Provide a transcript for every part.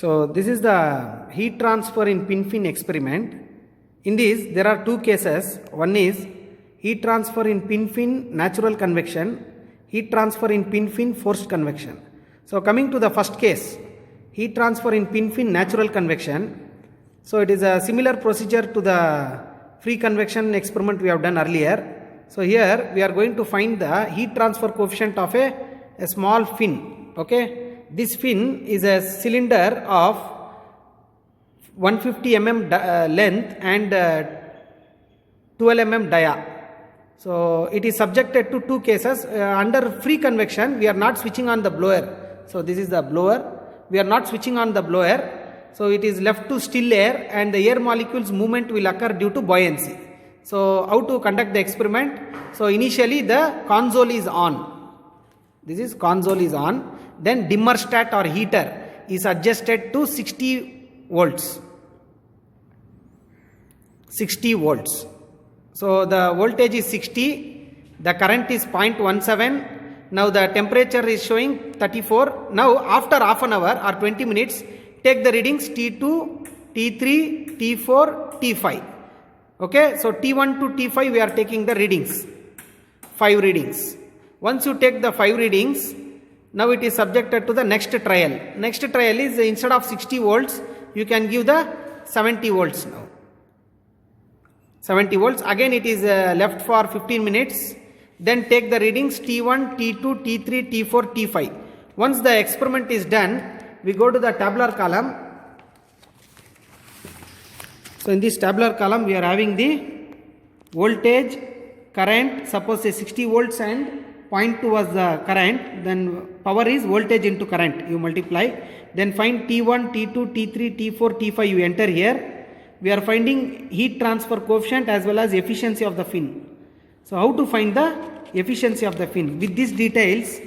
So this is the heat transfer in pin-fin experiment. In this there are two cases. One is heat transfer in pin-fin natural convection, heat transfer in pin-fin forced convection. So coming to the first case, heat transfer in pin-fin natural convection. So it is a similar procedure to the free convection experiment we have done earlier. So here we are going to find the heat transfer coefficient of a small fin. Okay. This fin is a cylinder of 150 mm length and 12 mm dia. So it is subjected to two cases. Under free convection we are not switching on the blower. So this is the blower. We are not switching on the blower. So it is left to still air and the air molecules movement will occur due to buoyancy. So how to conduct the experiment? So initially the console is on. This is console is on. Then dimmer stat or heater is adjusted to 60 volts. 60 volts. So the voltage is 60, the current is 0.17. Now the temperature is showing 34. Now after half an hour or 20 minutes, take the readings T2, T3, T4, T5. Okay, so T1 to T5 we are taking the readings, 5 readings. Once you take the 5 readings, now it is subjected to the next trial. Next trial is instead of 60 volts, you can give the 70 volts now. 70 volts. Again it is left for 15 minutes. Then take the readings T1, T2, T3, T4, T5. Once the experiment is done, we go to the tabular column. So in this tabular column we are having the voltage, current, suppose say 60 volts and 0.2 was the current, then power is voltage into current, you multiply. Then find T1, T2, T3, T4, T5, you enter here. We are finding heat transfer coefficient as well as efficiency of the fin. So how to find the efficiency of the fin? With these details,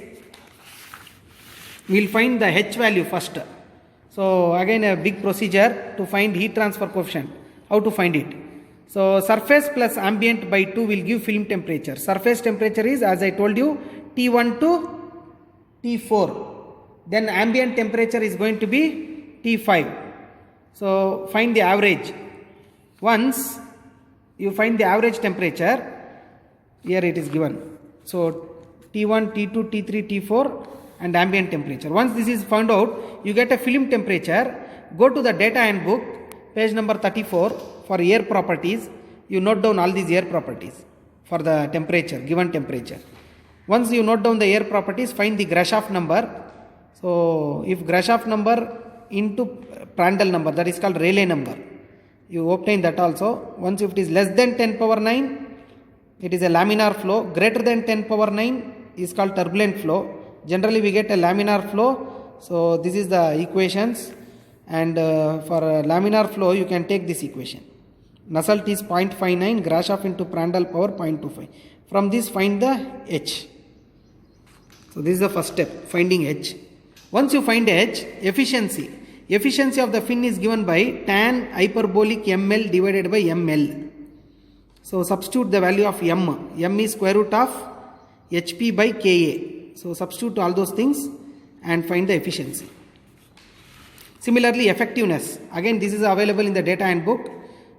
we will find the H value first. So again a big procedure to find heat transfer coefficient. How to find it? So surface plus ambient by 2 will give film temperature. Surface temperature is, as I told you, T1 to T4. Then ambient temperature is going to be T5. So find the average. Once you find the average temperature, here it is given. So T1, T2, T3, T4 and ambient temperature. Once this is found out, you get a film temperature. Go to the data handbook, page number 34. For air properties, you note down all these air properties for the temperature, given temperature. Once you note down the air properties, find the Grashof number. So if Grashof number into Prandtl number, that is called Rayleigh number, you obtain that also. Once if it is less than 10 power 9, it is a laminar flow. Greater than 10 power 9 is called turbulent flow. Generally we get a laminar flow. So this is the equations, and for a laminar flow you can take this equation. Nusselt is 0.59, Grashof into Prandtl power 0.25. From this find the H. So this is the first step, finding H. Once you find H, efficiency. Efficiency of the fin is given by tan hyperbolic ml divided by ml. So substitute the value of m. M is square root of HP by Ka. So substitute all those things and find the efficiency. Similarly, effectiveness. Again this is available in the data handbook.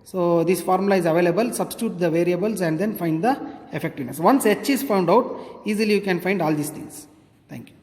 So this formula is available. Substitute the variables and then find the effectiveness. Once H is found out, easily you can find all these things. Thank you.